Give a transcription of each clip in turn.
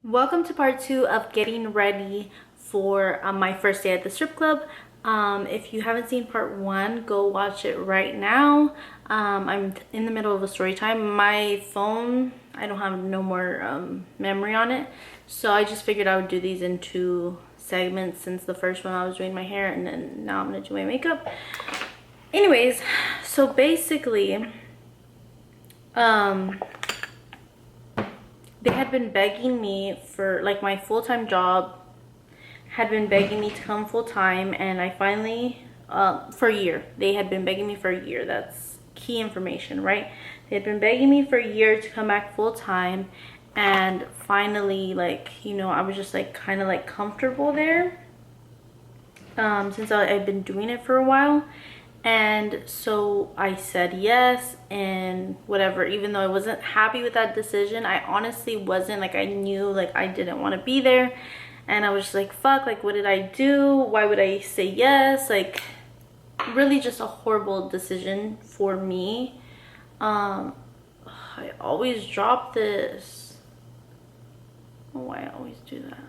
Welcome to part 2 of getting ready for my first day at the strip club. If you haven't seen part 1, go watch it right now. I'm in the middle of a story time. My phone, I don't have no more memory on it, so I just figured I would do these in 2 segments, since the first one I was doing my hair and then now I'm gonna do my makeup. Anyways, so basically they had been begging me for, like, my full-time job had been begging me to come full-time, and I finally, for a year. They had been begging me for a year. That's key information, right? They had been begging me for a year to come back full-time, and finally, like, you know, I was just, like, kind of, like, comfortable there, since I'd been doing it for a while. And so I said yes and whatever. Even though I wasn't happy with that decision, I honestly wasn't. Like, I knew, like, I didn't want to be there, and I was just like, fuck, like, what did I do? Why would I say yes? Like, really just a horrible decision for me. I always drop this. Oh, why I always do that.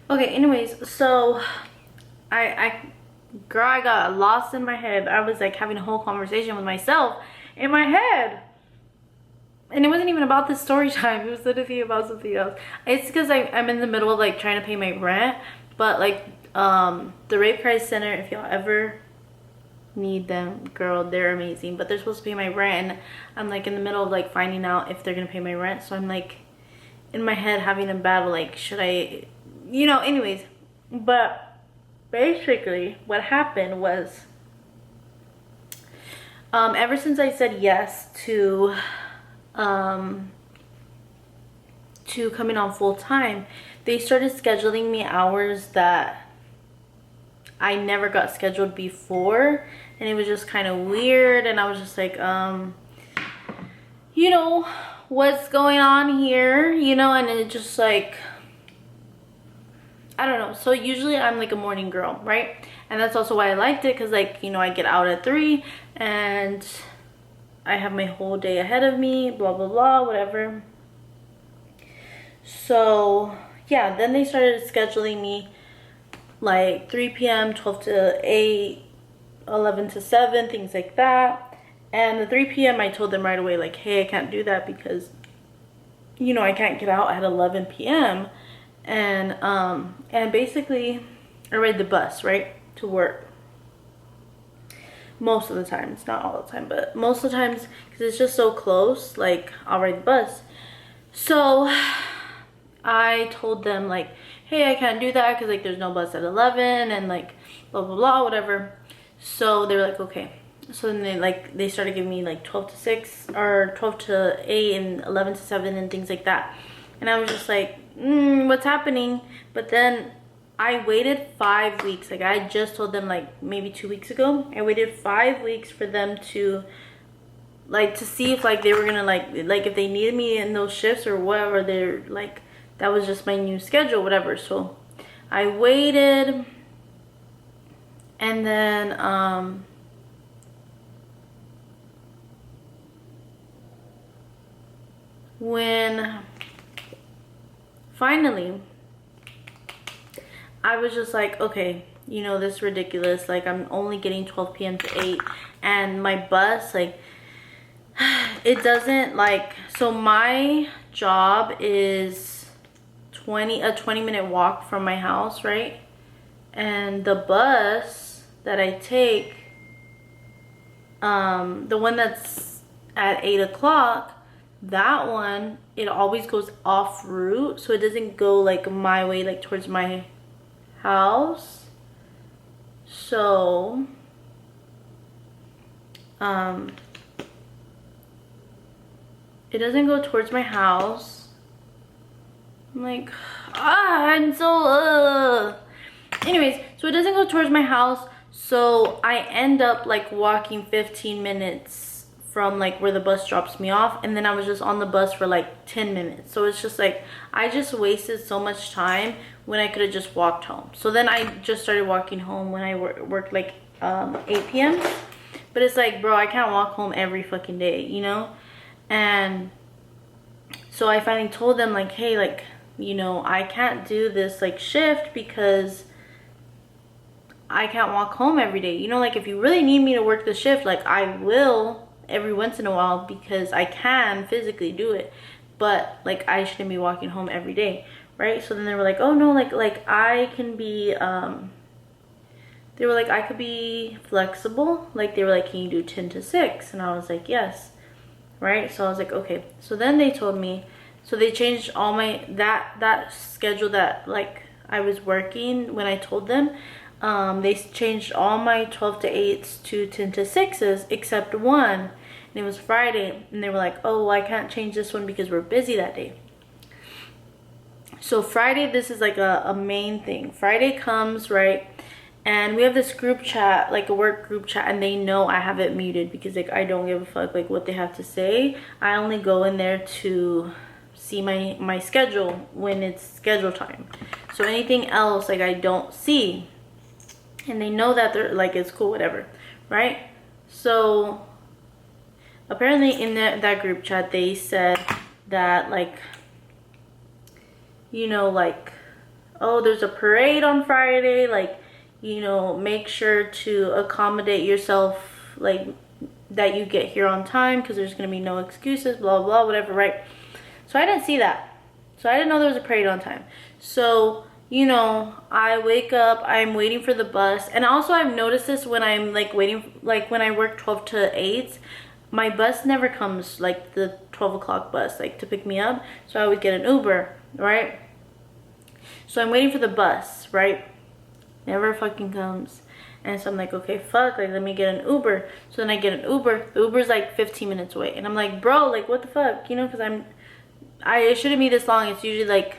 Okay, anyways, so girl, I got lost in my head. I was like having a whole conversation with myself in my head, and it wasn't even about this story time. It was literally about something else. It's because I'm in the middle of, like, trying to pay my rent, but, like, the Rape Crisis Center, if y'all ever need them, girl, they're amazing. But they're supposed to pay my rent, and I'm, like, in the middle of, like, finding out if they're gonna pay my rent. So I'm, like, in my head having a battle, like, should I, you know. Anyways, but basically what happened was, ever since I said yes to coming on full time, they started scheduling me hours that I never got scheduled before, and it was just kind of weird. And I was just like, you know, what's going on here, you know. And it just, like, I don't know. So usually I'm, like, a morning girl, right? And that's also why I liked it, because, like, you know, I get out at 3 and I have my whole day ahead of me, blah blah blah, whatever. So yeah, then they started scheduling me like 3 p.m., 12 to 8, 11 to 7, things like that. And the 3 p.m. I told them right away, like, hey, I can't do that because, you know, I can't get out at 11 p.m. And basically I ride the bus, right, to work. Most of the time, it's not all the time, but most of the times, because it's just so close, like, I'll ride the bus. So I told them, like, hey, I can't do that because, like, there's no bus at 11 and, like, blah blah blah, whatever. So they were like, okay. So then they started giving me, like, 12 to 6 or 12 to 8 and 11 to 7 and things like that. And I was just like, what's happening? But then I waited 5 weeks. Like, I just told them, like, maybe 2 weeks ago. I waited 5 weeks for them to, like, to see if, like, they were gonna, like if they needed me in those shifts or whatever. They're like, that was just my new schedule, whatever. So I waited, and then when finally I was just like, okay, you know, this is ridiculous. Like, I'm only getting 12 p.m. to 8, and my bus, like, it doesn't, like, so my job is a 20-minute walk from my house, right? And the bus that I take, the one that's at 8 o'clock, that one, it always goes off route, so it doesn't go, like, my way, like, towards my house. So it doesn't go towards my house. I'm like, I'm so anyways, so it doesn't go towards my house, so I end up like walking 15 minutes from like where the bus drops me off, and then I was just on the bus for like 10 minutes. So it's just like I just wasted so much time when I could have just walked home. So then I just started walking home when I worked like 8 p.m. But it's like, bro, I can't walk home every fucking day, you know? And so I finally told them like, hey, like, you know, I can't do this like shift because I can't walk home every day. You know, like if you really need me to work the shift, like I will every once in a while because I can physically do it. But like I shouldn't be walking home every day, right? So then they were like, oh no, like I can be they were like, I could be flexible. Like they were like, can you do 10 to 6? And I was like, yes. Right? So I was like, okay. So then they told me, so they changed all my that schedule that like I was working when I told them. They changed all my 12 to 8s to 10 to 6s except one, and it was Friday. And they were like, oh, I can't change this one because we're busy that day. So Friday, this is like a main thing. Friday comes, right? And we have this group chat, like a work group chat, and they know I have it muted because like I don't give a fuck like what they have to say. I only go in there to see my schedule when it's schedule time. So anything else like I don't see. And they know that they're like, it's cool, whatever, right? So apparently in that group chat they said that like, you know, like, oh, there's a parade on Friday, like, you know, make sure to accommodate yourself, like that you get here on time because there's gonna be no excuses, blah blah, whatever, right? So I didn't see that. So I didn't know there was a parade on time. So, you know, I wake up, I'm waiting for the bus. And also I've noticed this when I'm like waiting, like when I work 12 to 8, my bus never comes, like the 12 o'clock bus, like to pick me up. So I always get an Uber, right? So I'm waiting for the bus, right? Never fucking comes. And so I'm like, okay, fuck, like let me get an Uber. So then I get an Uber. The Uber's like 15 minutes away. And I'm like, bro, like what the fuck? You know, because it shouldn't be this long. It's usually like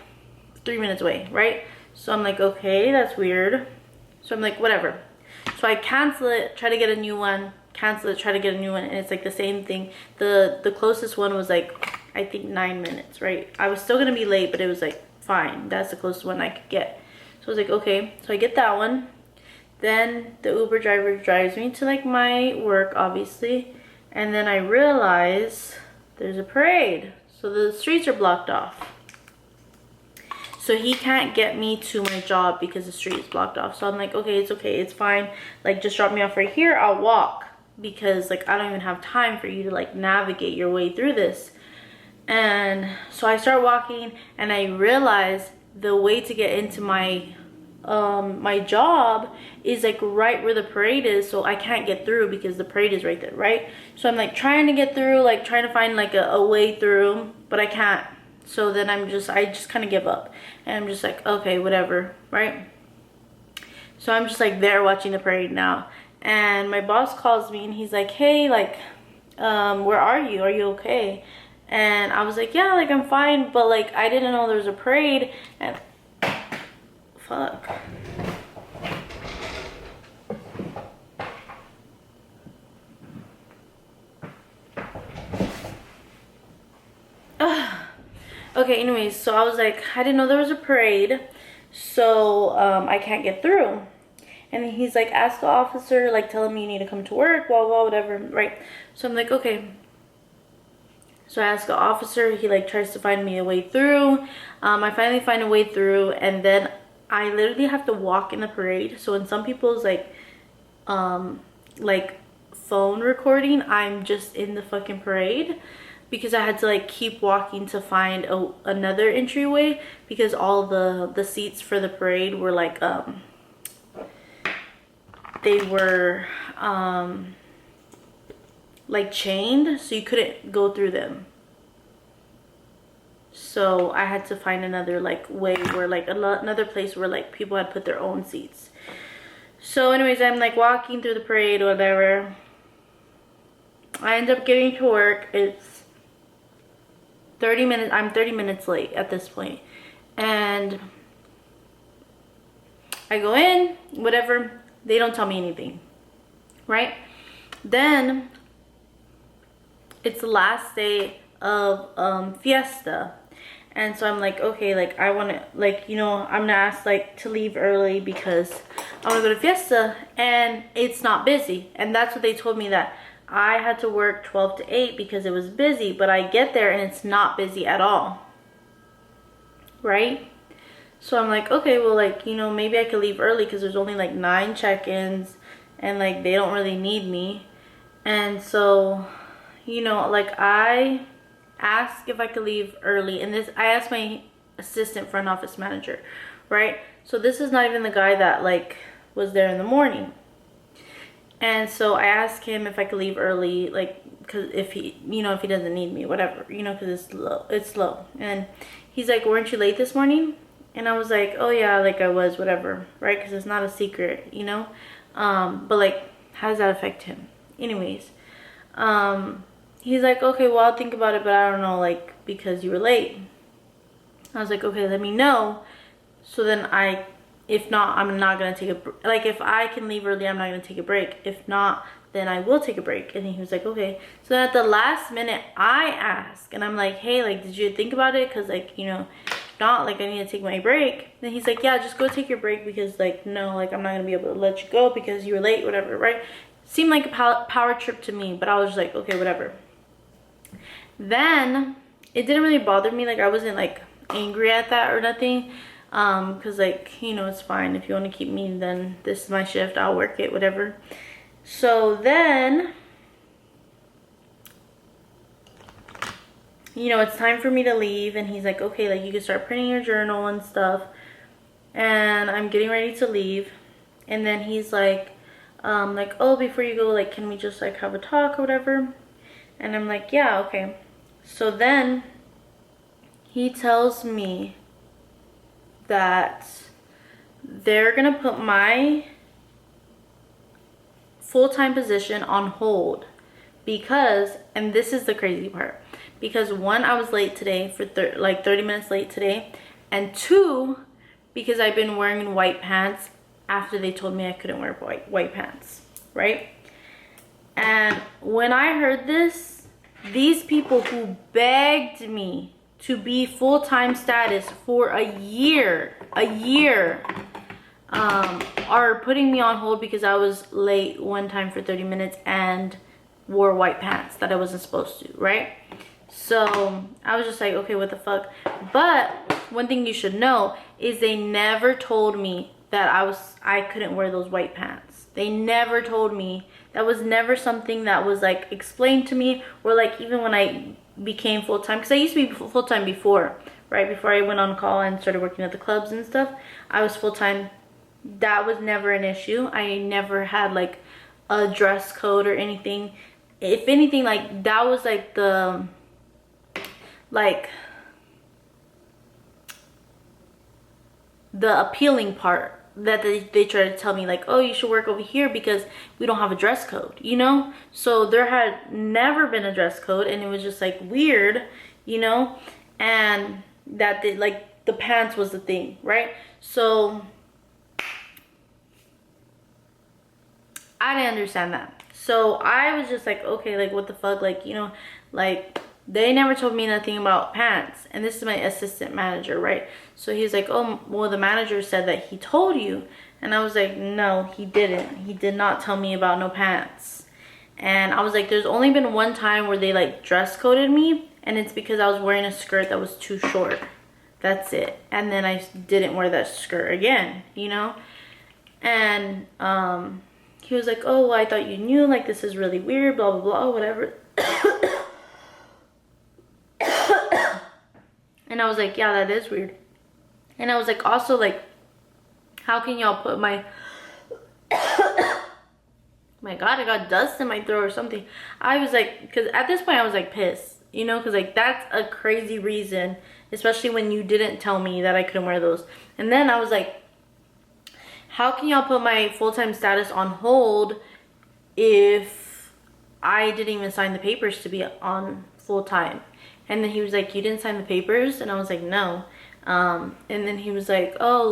3 minutes away, right? So I'm like, okay, that's weird. So I'm like, whatever. So I cancel it, try to get a new one, cancel it, try to get a new one, and it's like the same thing. The closest one was like, I think 9 minutes, right? I was still gonna be late, but it was like, fine, that's the closest one I could get. So I was like, okay, so I get that one. Then the Uber driver drives me to like my work, obviously. And then I realize there's a parade. So the streets are blocked off. So he can't get me to my job because the street is blocked off. So I'm like, okay, it's fine. Like just drop me off right here, I'll walk. Because like I don't even have time for you to like navigate your way through this. And so I start walking and I realize the way to get into my my job is like right where the parade is, so I can't get through because the parade is right there, right? So I'm like trying to get through, like trying to find like a way through, but I can't. So then I just kind of give up, and I'm just like, okay, whatever, right? So I'm just like there watching the parade now, and my boss calls me and he's like, hey, like where are you okay? And I was like, yeah, like I'm fine, but like I didn't know there was a parade. And fuck. Okay, anyways, so I was like, I didn't know there was a parade, so I can't get through. And then he's like, ask the officer, like tell him you need to come to work, blah blah, whatever, right? So I'm like, okay. So I ask the officer, he like tries to find me a way through. I finally find a way through, and then I literally have to walk in the parade. So in some people's like phone recording, I'm just in the fucking parade because I had to like keep walking to find another entryway because all the seats for the parade were like they were like chained, so you couldn't go through them. So I had to find another like way where like another place where like people had put their own seats. So anyways, I'm like walking through the parade or whatever. I end up getting to work. It's 30 minutes. I'm 30 minutes late at this point. And I go in, whatever. They don't tell me anything, right? Then it's the last day of fiesta. And so I'm like, okay, like I want to, like, you know, I'm gonna ask like to leave early because I want to go to fiesta and it's not busy. And that's what they told me, that I had to work 12 to 8 because it was busy, but I get there and it's not busy at all, right? So I'm like, okay, well, like, you know, maybe I could leave early because there's only like 9 check-ins and like they don't really need me. And so, you know, like I asked if I could leave early, and this I asked my assistant front office manager, right? So this is not even the guy that like was there in the morning. And so I asked him if I could leave early, like, cause if he, you know, if he doesn't need me, whatever, you know, cause it's slow. And he's like, weren't you late this morning? And I was like, oh yeah, like I was, whatever, right? Cause it's not a secret, you know? But like, how does that affect him? Anyways, he's like, okay, well, I'll think about it, but I don't know, like, because you were late. I was like, okay, let me know. So then if not, I'm not going to take a, like, if I can leave early, I'm not going to take a break. If not, then I will take a break. And he was like, okay. So then at the last minute, I ask, and I'm like, hey, like, did you think about it? Because, like, you know, if not, like, I need to take my break. Then he's like, yeah, just go take your break because, like, no, like, I'm not going to be able to let you go because you were late, whatever, right? Seemed like a power trip to me, but I was just like, okay, whatever. Then it didn't really bother me. Like, I wasn't, like, angry at that or nothing. Because, like, you know, it's fine. If you want to keep me, then this is my shift. I'll work it, whatever. So then, you know, it's time for me to leave. And he's like, okay, like, you can start printing your journal and stuff. And I'm getting ready to leave. And then he's like, oh, before you go, like, can we just, like, have a talk or whatever? And I'm like, yeah, okay. So then he tells me that they're gonna put my full-time position on hold because, and this is the crazy part, because 1, I was late today for like 30 minutes late today, and 2, because I've been wearing white pants after they told me I couldn't wear white pants, right? And when I heard this, these people who begged me to be full-time status for a year, are putting me on hold because I was late one time for 30 minutes and wore white pants that I wasn't supposed to, right? So I was just like, okay, what the fuck? But one thing you should know is they never told me that I couldn't wear those white pants. They never told me. That was never something that was like explained to me, or like even when I became full-time, because I used to be full-time before, right? Before I went on call and started working at the clubs and stuff, I was full-time. That was never an issue. I never had like a dress code or anything. If anything, like that was like the appealing part, that they try to tell me, like, oh, you should work over here because we don't have a dress code, you know? So there had never been a dress code, and it was just like weird, you know? And that like the pants was the thing, right? So I didn't understand that. So I was just like, okay, like what the fuck, like, you know, like they never told me nothing about pants. And this is my assistant manager, right? So he's like, oh, well, the manager said that he told you. And I was like, no, he didn't. He did not tell me about no pants. And I was like, there's only been one time where they like dress coded me, and it's because I was wearing a skirt that was too short. That's it. And then I didn't wear that skirt again, you know? And he was like, oh, well, I thought you knew, like this is really weird, blah, blah, blah, whatever. And I was like, yeah, that is weird. And I was like, also, like, how can y'all put my my god, I got dust in my throat or something. I was like, because at this point I was like pissed. you know, because like that's a crazy reason, especially when you didn't tell me that I couldn't wear those. And then I was like, how can y'all put my full-time status on hold if I didn't even sign the papers to be on full-time? And then he was like, you didn't sign the papers? And I was like, no. And then he was like, oh,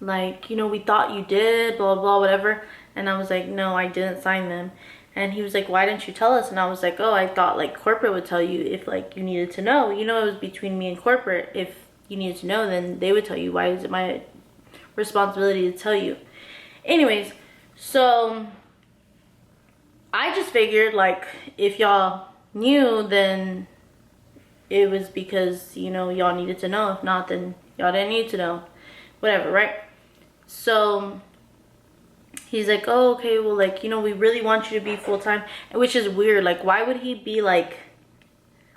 like, you know, we thought you did, blah, blah, whatever. And I was like, no, I didn't sign them. And he was like, why didn't you tell us? And I was like, oh, I thought like corporate would tell you if like you needed to know. You know, it was between me and corporate. If you needed to know, then they would tell you. Why is it my responsibility to tell you? Anyways, so I just figured like if y'all knew, then it was because, you know, y'all needed to know. If not, then y'all didn't need to know. Whatever, right? So he's like, oh, okay, well, like, you know, we really want you to be full-time. Which is weird. Like, why would he be like,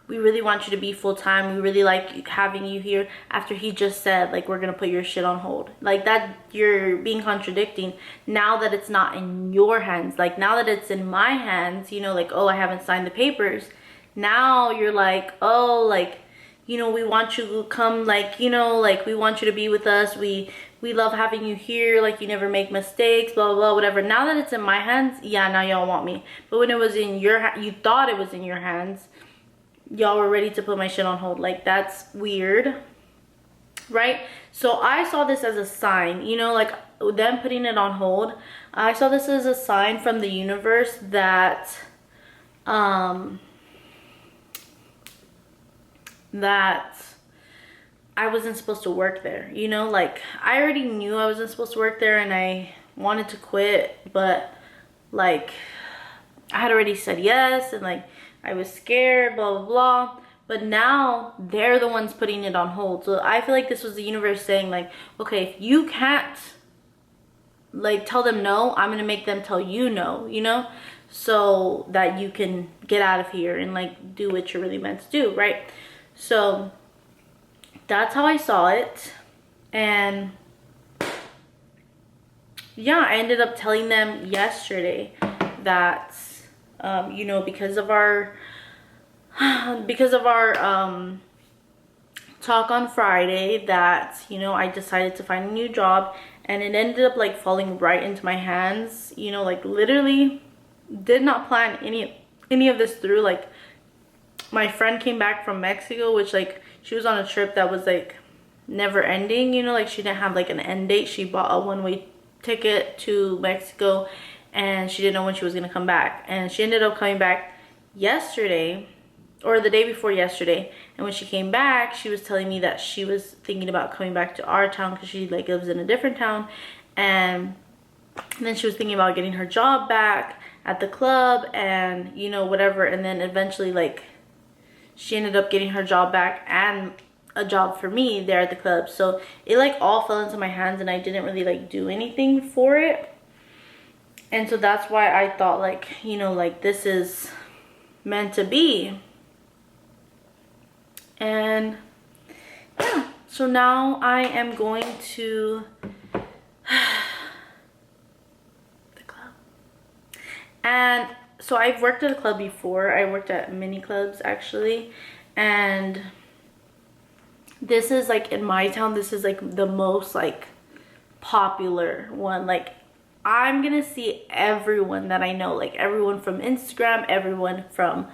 we really want you to be full-time, we really like having you here, after he just said, like, we're gonna put your shit on hold? Like, that, you're being contradicting now that it's not in your hands. Like, now that it's in my hands, you know, like, oh, I haven't signed the papers. Now you're like, oh, like, you know, we want you to come, like, you know, like, we want you to be with us. We love having you here. Like, you never make mistakes, blah, blah, blah, whatever. Now that it's in my hands, yeah, now y'all want me. But when it was in your you thought it was in your hands, y'all were ready to put my shit on hold. Like, that's weird, right? So I saw this as a sign, you know, like, them putting it on hold. I saw this as a sign from the universe that, that I wasn't supposed to work there, you know? Like, I already knew I wasn't supposed to work there and I wanted to quit, but like, I had already said yes, and like, I was scared, blah, blah, blah. But now they're the ones putting it on hold. So I feel like this was the universe saying like, okay, if you can't like tell them no, I'm gonna make them tell you no, you know? So that you can get out of here and like do what you're really meant to do, right? So that's how I saw it. And yeah, I ended up telling them yesterday that you know, because of our talk on Friday, that, you know, I decided to find a new job, and it ended up like falling right into my hands, you know, like literally did not plan any of this through. Like, my friend came back from Mexico, which like she was on a trip that was like never ending, you know, like she didn't have like an end date. She bought a one-way ticket to Mexico and she didn't know when she was gonna come back, and she ended up coming back yesterday or the day before yesterday. And when she came back, she was telling me that she was thinking about coming back to our town because she like lives in a different town, and then she was thinking about getting her job back at the club and, you know, whatever. And then eventually like she ended up getting her job back and a job for me there at the club. So it like all fell into my hands and I didn't really like do anything for it. And so that's why I thought like, you know, like this is meant to be. And yeah, so now I am going to the club. And so I've worked at a club before. I worked at mini clubs actually, and this is like in my town, this is like the most like popular one. Like, I'm gonna see everyone that I know, like everyone from Instagram, everyone from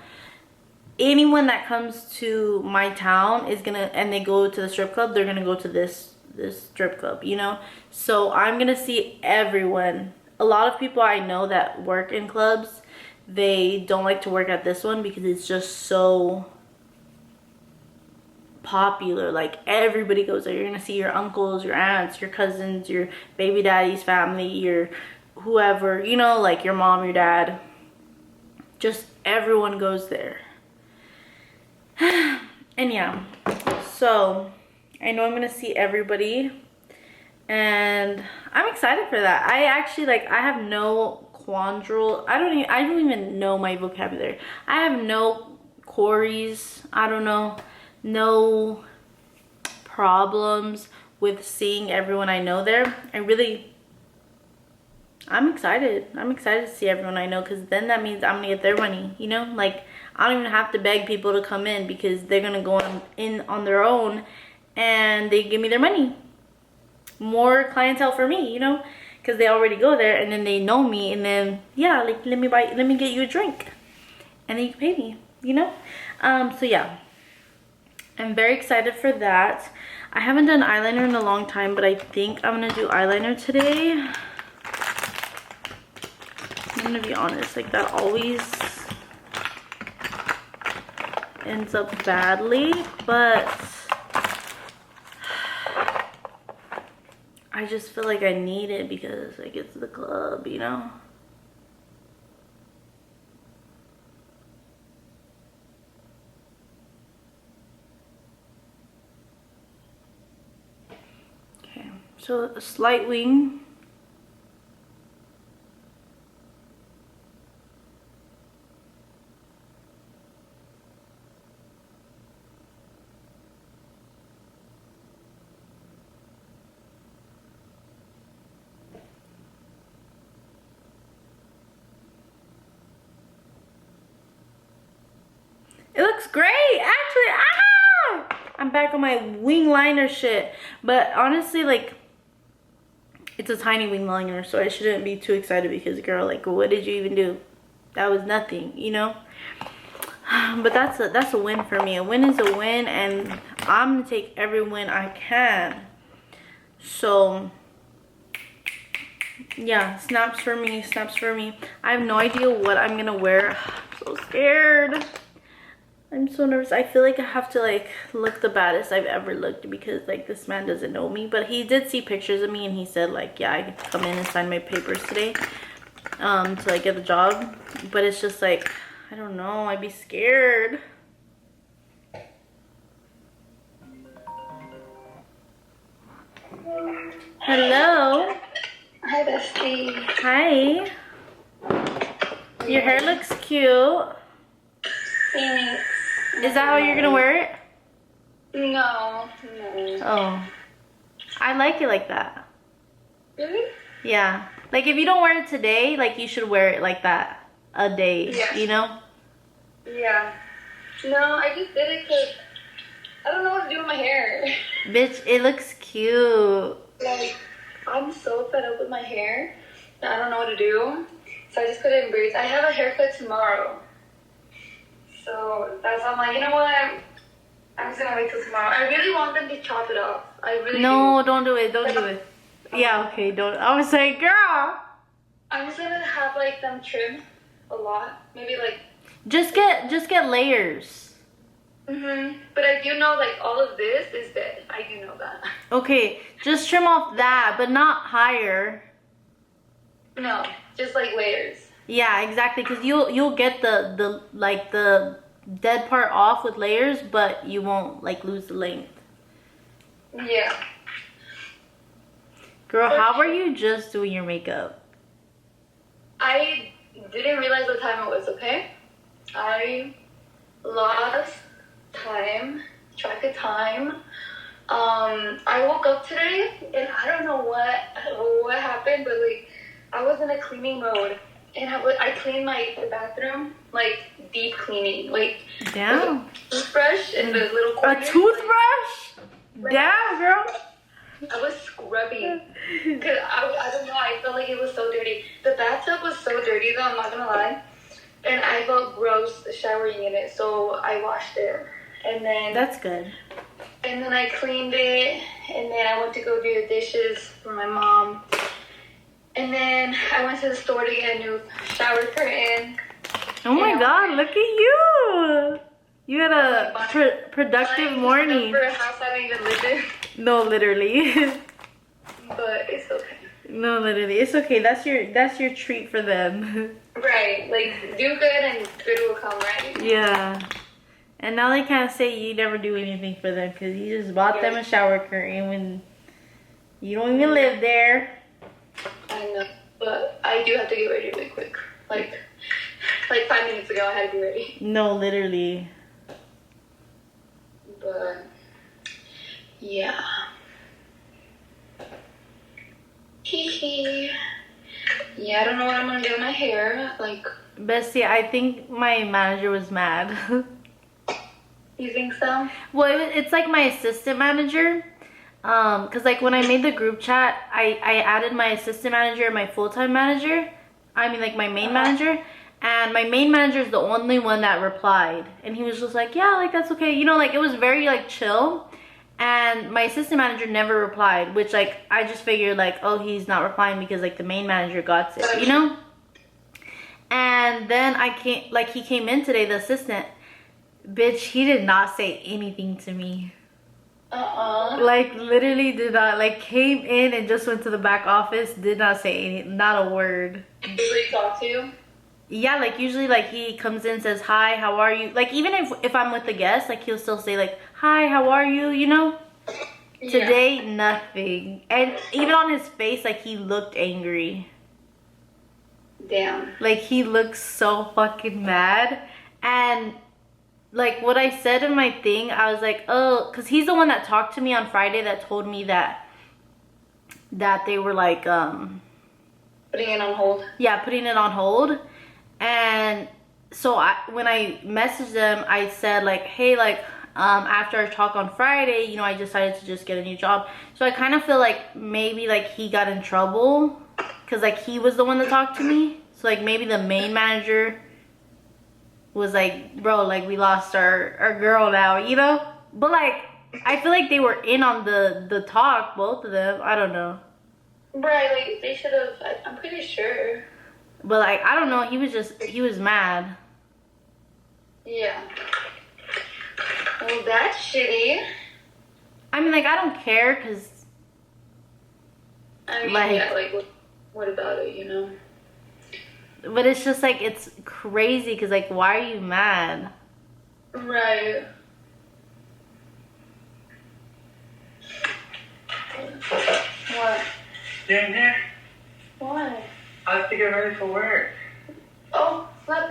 anyone that comes to my town is gonna, and they go to the strip club, they're gonna go to this strip club, you know? So I'm gonna see everyone. A lot of people I know that work in clubs, they don't like to work at this one because it's just so popular. Like, everybody goes there. You're gonna see your uncles, your aunts, your cousins, your baby daddy's family, your whoever, you know, like your mom, your dad. Just everyone goes there. And yeah, so I know I'm gonna see everybody and I'm excited for that. I actually like, I have no quandrel, I don't even know my vocabulary. I have no queries, I don't know, no problems with seeing everyone I know there. I'm excited to see everyone I know, because then that means I'm gonna get their money, you know? Like, I don't even have to beg people to come in because they're gonna go in on their own, and they give me their money. More clientele for me, you know, because they already go there, and then they know me, and then yeah, like let me get you a drink, and then you can pay me, you know. So yeah, I'm very excited for that. I haven't done eyeliner in a long time, but I think I'm gonna do eyeliner today. I'm gonna be honest, like that always ends up badly, but I just feel like I need it because I get to the club, you know. Okay, so a slight wing. It looks great, actually. Ah! I'm back on my wing liner shit. But honestly, like, it's a tiny wing liner, so I shouldn't be too excited because, girl, like, what did you even do? That was nothing, you know? But that's a win for me. A win is a win, and I'm gonna take every win I can. So yeah, snaps for me, snaps for me. I have no idea what I'm gonna wear. I'm so scared. I'm so nervous. I feel like I have to like look the baddest I've ever looked because like this man doesn't know me, but he did see pictures of me and he said like, yeah, I could come in and sign my papers today to like get the job. But it's just like, I don't know, I'd be scared. Hello. Hi, bestie. Hi. Your hair looks cute. Thanks. Is that how you're gonna wear it? No. Oh, I like it like that. Really? Yeah, like if you don't wear it today, like you should wear it like that a day, Yeah. you know? Yeah. No, I just did it because I don't know what to do with my hair. Bitch, it looks cute. Like, I'm so fed up with my hair that I don't know what to do. So I just put it in braids. I have a haircut tomorrow. So that's why I'm like, you know what? I'm just gonna wait till tomorrow. I really want them to chop it off. I really No, do. don't do it. Don't do it. Yeah, okay, don't. I was like, girl. I'm just gonna have like them trim a lot. Maybe like. Just get layers. But I do know like all of this is dead. I do know that. Okay, just trim off that, but not higher. No, just like layers. Yeah, exactly. Cause you'll get the like the dead part off with layers, but you won't like lose the length. Yeah. Girl, how are you just doing your makeup? I didn't realize what time it was. Okay, I lost track of time. I woke up today and I don't know what happened, but like I was in a cleaning mode and I cleaned the bathroom, like deep cleaning, like Damn. toothbrush in the little corner. A toothbrush? Damn, girl. I was scrubbing because I don't know, I felt like it was so dirty. The bathtub was so dirty though, I'm not gonna lie, and I felt gross showering in it, so I washed it. And then that's good. And then I cleaned it, and then I went to go do the dishes for my mom. And then I went to the store to get a new shower curtain. Oh my god, look at you! You had a productive morning. For a house I don't even live in. No, literally. But it's okay. No, literally, it's okay. That's your treat for them. Right, like do good and good will come, right? Yeah. And now they can't say you never do anything for them because you just bought them a shower curtain when you don't even live there. I know, but I do have to get ready really quick. Like 5 minutes ago, I had to be ready. No, literally. But yeah. Hee hee. Yeah, I don't know what I'm gonna do with my hair. Like, Bestie, I think my manager was mad. you think so? Well, it's like my assistant manager. Cause like when I made the group chat, I added my assistant manager and my full-time manager. I mean like my main manager. And my main manager is the only one that replied. And he was just like, yeah, like that's okay. You know, like it was very like chill. And my assistant manager never replied, which like I just figured like, oh, he's not replying because like the main manager got it, you know? And then he came in today, the assistant. Bitch, he did not say anything to me. Like literally did not, like came in and just went to the back office, did not say any, not a word. Usually talk to you? Yeah, like usually like he comes in, says hi, how are you? Like even if I'm with the guest, like he'll still say like hi, how are you, you know? Yeah. Today, nothing. And even on his face, like he looked angry. Damn. Like he looked so fucking mad. And like what I said in my thing, I was like, oh, because he's the one that talked to me on Friday that told me that they were like putting it on hold. Yeah, putting it on hold. And so when I messaged them, I said like, hey, like after our talk on Friday, you know, I decided to just get a new job. So I kind of feel like maybe like he got in trouble because like he was the one that talked to me. So like maybe the main manager was like, bro, like we lost our girl now, you know? But like I feel like they were in on the talk, both of them. I don't know. Right, like they should have, I'm pretty sure. But like I don't know, he was mad. Yeah. Well, that's shitty. I mean, like I don't care because I mean, like, yeah, like what about it, you know? But it's just like, it's crazy because like why are you mad? Right. What? You in here? What? I have to get ready for work. Oh, look.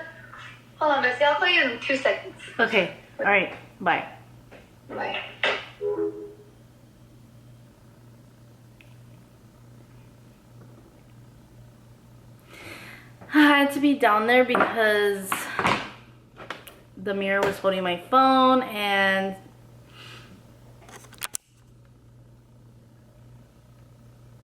Hold on, Bessie. I'll call you in 2 seconds. Okay. All right. Bye. Bye. I had to be down there because the mirror was holding my phone and